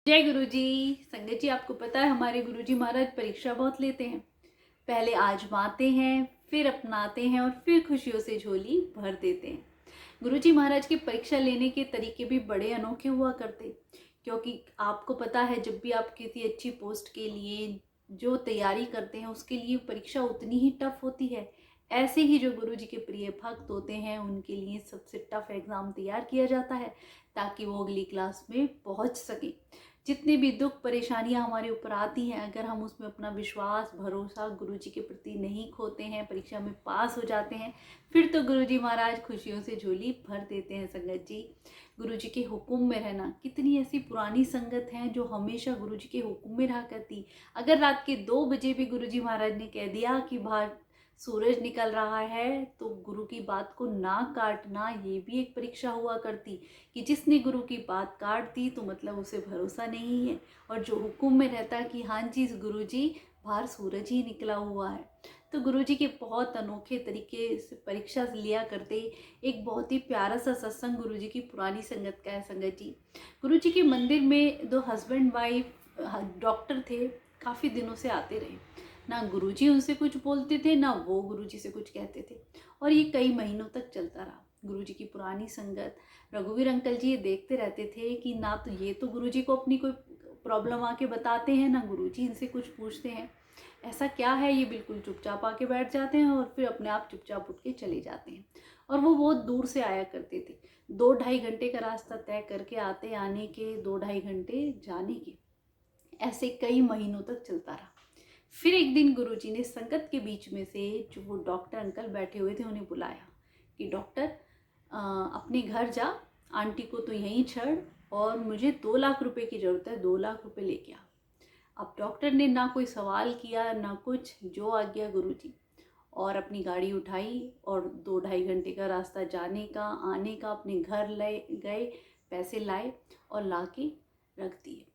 जय गुरुजी। संगत जी, आपको पता है हमारे गुरुजी महाराज परीक्षा बहुत लेते हैं। पहले आजमाते हैं, फिर अपनाते हैं और फिर खुशियों से झोली भर देते हैं। गुरुजी महाराज की परीक्षा लेने के तरीके भी बड़े अनोखे हुआ करते, क्योंकि आपको पता है जब भी आप किसी अच्छी पोस्ट के लिए जो तैयारी करते हैं उसके लिए परीक्षा उतनी ही टफ होती है। ऐसे ही जो गुरुजी के प्रिय भक्त होते हैं उनके लिए सबसे टफ एग्ज़ाम तैयार किया जाता है ताकि वो अगली क्लास में पहुंच सके। जितने भी दुख परेशानियां हमारे ऊपर आती हैं, अगर हम उसमें अपना विश्वास भरोसा गुरुजी के प्रति नहीं खोते हैं, परीक्षा में पास हो जाते हैं, फिर तो गुरुजी महाराज खुशियों से झोली भर देते हैं। संगत जी, गुरुजी के हुक्म में रहना, कितनी ऐसी पुरानी संगत हैं जो हमेशा गुरुजी के हुक्म में रहा करती। अगर रात के 2 बजे भी गुरुजी महाराज ने कह दिया कि बाहर सूरज निकल रहा है तो गुरु की बात को ना काटना, ये भी एक परीक्षा हुआ करती कि जिसने गुरु की बात काट दी तो मतलब उसे भरोसा नहीं है। और जो हुक्म में रहता कि हाँ जी गुरु जी बाहर सूरज ही निकला हुआ है। तो गुरु जी के बहुत अनोखे तरीके से परीक्षा लिया करते। एक बहुत ही प्यारा सा सत्संग गुरु जी की पुरानी संगत का है। संगत जी, गुरु जी के मंदिर में 2 हस्बैंड वाइफ डॉक्टर थे, काफ़ी दिनों से आते रहे। ना गुरुजी उनसे कुछ बोलते थे, ना वो गुरुजी से कुछ कहते थे, और ये कई महीनों तक चलता रहा। गुरुजी की पुरानी संगत रघुवीर अंकल जी ये देखते रहते थे कि ना तो ये तो गुरुजी को अपनी कोई प्रॉब्लम आके बताते हैं, ना गुरुजी इनसे कुछ पूछते हैं। ऐसा क्या है, ये बिल्कुल चुपचाप आके बैठ जाते हैं और फिर अपने आप चुपचाप उठ के चले जाते हैं। और वो बहुत दूर से आया करते थे, 2-2.5 घंटे का रास्ता तय करके आते, आने के 2-2.5 घंटे जाने के। ऐसे कई महीनों तक चलता रहा। फिर एक दिन गुरुजी ने संगत के बीच में से जो वो डॉक्टर अंकल बैठे हुए थे उन्हें बुलाया कि डॉक्टर अपने घर जा, आंटी को तो यहीं छोड़, और मुझे 2 लाख रुपए की ज़रूरत है, 2 लाख रुपए लेके आ। अब डॉक्टर ने ना कोई सवाल किया ना कुछ, जो आ गया गुरुजी, और अपनी गाड़ी उठाई और 2-2.5 घंटे का रास्ता जाने का आने का अपने घर ले गए, पैसे लाए और ला के रख दिए।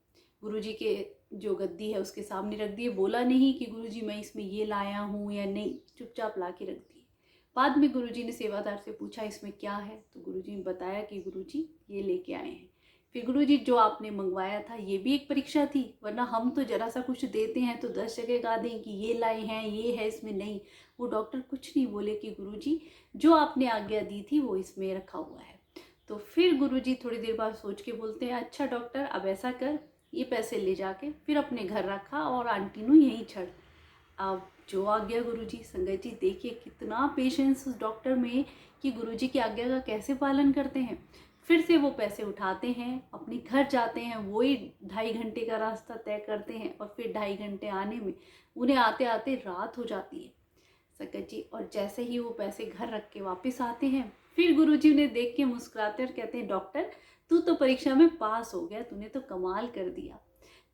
गुरुजी के जो गद्दी है उसके सामने रख दिए। बोला नहीं कि गुरुजी मैं इसमें ये लाया हूँ या नहीं, चुपचाप ला के रख दिए। बाद में गुरुजी ने सेवादार से पूछा इसमें क्या है, तो गुरुजी ने बताया कि गुरुजी ये लेके आए हैं। फिर गुरुजी जो आपने मंगवाया था ये भी एक परीक्षा थी, वरना हम तो जरा सा कुछ देते हैं तो 10 जगह गा दें कि ये लाए हैं, ये है इसमें, नहीं। वो डॉक्टर कुछ नहीं बोले कि गुरुजी जो आपने आज्ञा दी थी वो इसमें रखा हुआ है। तो फिर गुरुजी थोड़ी देर बाद सोच के बोलते हैं अच्छा डॉक्टर अब ऐसा कर, ये पैसे ले जाके फिर अपने घर रखा और आंटी नू यहीं छड़। अब जो आ गया गुरुजी। संगत जी देखिए कितना पेशेंस उस डॉक्टर में कि गुरुजी की आज्ञा का कैसे पालन करते हैं। फिर से वो पैसे उठाते हैं, अपने घर जाते हैं, वही 2.5 घंटे का रास्ता तय करते हैं और फिर 2.5 घंटे आने में उन्हें आते आते रात हो जाती है। संगत जी, और जैसे ही वो पैसे घर रख के वापस आते हैं फिर गुरुजी उन्हें देख के मुस्कुराते और कहते हैं डॉक्टर तू तो परीक्षा में पास हो गया, तूने तो कमाल कर दिया।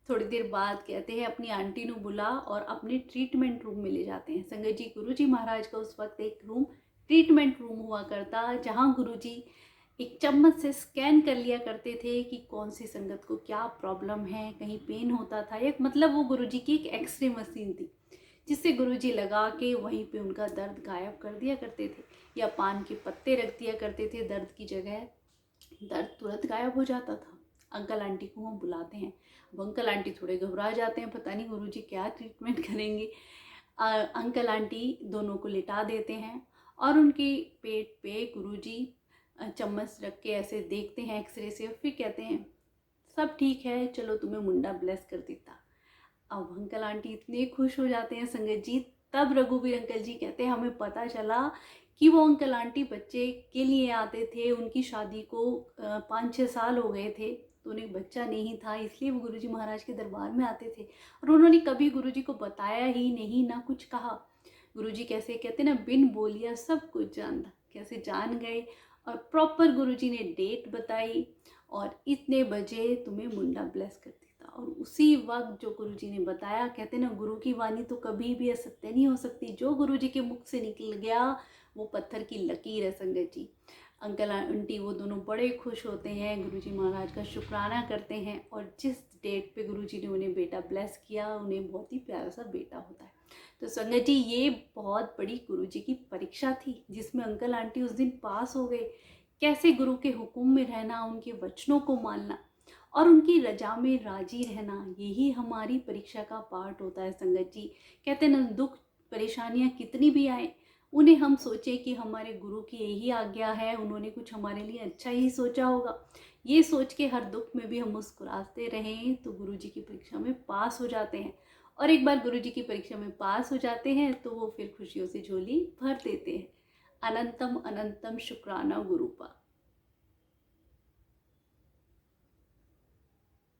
थोड़ी देर बाद कहते हैं अपनी आंटी ਨੂੰ बुला और अपने ट्रीटमेंट रूम में ले जाते हैं। संगत जी, गुरुजी महाराज का उस वक्त एक रूम ट्रीटमेंट रूम हुआ करता, जहाँ गुरुजी एक चम्मच से स्कैन कर लिया करते थे कि कौन सी संगत को क्या प्रॉब्लम है, कहीं पेन होता था, एक मतलब वो गुरुजी की एक एक्सरे मशीन थी जिससे गुरुजी लगा के वहीं पे उनका दर्द गायब कर दिया करते थे, या पान के पत्ते रख दिया करते थे दर्द की जगह, दर्द तुरंत गायब हो जाता था। अंकल आंटी को हम बुलाते हैं। अब अंकल आंटी थोड़े घबरा जाते हैं, पता नहीं गुरुजी क्या ट्रीटमेंट करेंगे। अंकल आंटी दोनों को लिटा देते हैं और उनके पेट पे गुरुजी चम्मच रख के ऐसे देखते हैं एक्सरे से, और फिर कहते हैं सब ठीक है, चलो तुम्हें मुंडा ब्लेस कर देता। अब अंकल आंटी इतने खुश हो जाते हैं संगत जी। तब रघुवीर अंकल जी कहते हैं हमें पता चला कि वो अंकल आंटी बच्चे के लिए आते थे, उनकी शादी को 5-6 साल हो गए थे तो उन्हें बच्चा नहीं था, इसलिए वो गुरुजी महाराज के दरबार में आते थे और उन्होंने कभी गुरुजी को बताया ही नहीं, ना कुछ कहा। गुरुजी कैसे कहते ना बिन बोलिया सब कुछ जानता, कैसे जान गए और प्रॉपर गुरुजी ने डेट बताई और इतने बजे तुम्हें मुंडा ब्लेस कर देता। और उसी वक्त जो गुरुजी ने बताया, कहते ना गुरु की वाणी तो कभी भी असत्य नहीं हो सकती, जो गुरुजी के मुख से निकल गया वो पत्थर की लकीर है। संगत जी, अंकल आंटी वो दोनों बड़े खुश होते हैं, गुरुजी महाराज का शुक्राना करते हैं और जिस डेट पे गुरुजी ने उन्हें बेटा ब्लेस किया उन्हें बहुत ही प्यारा सा बेटा होता है। तो संगत जी, ये बहुत बड़ी गुरुजी की परीक्षा थी जिसमें अंकल आंटी उस दिन पास हो गए। कैसे गुरु के हुक्म में रहना, उनके वचनों को मानना और उनकी रजा में राजी रहना, यही हमारी परीक्षा का पार्ट होता है संगत जी। कहते हैं ना, दुख परेशानियां कितनी भी आए, उन्हें हम सोचें कि हमारे गुरु की यही आज्ञा है, उन्होंने कुछ हमारे लिए अच्छा ही सोचा होगा। ये सोच के हर दुख में भी हम मुस्कुराते रहें तो गुरु जी की परीक्षा में पास हो जाते हैं। और एक बार गुरु जी की परीक्षा में पास हो जाते हैं तो वो फिर खुशियों से झोली भर देते हैं। अनंतम अनंतम शुक्राना गुरुपा।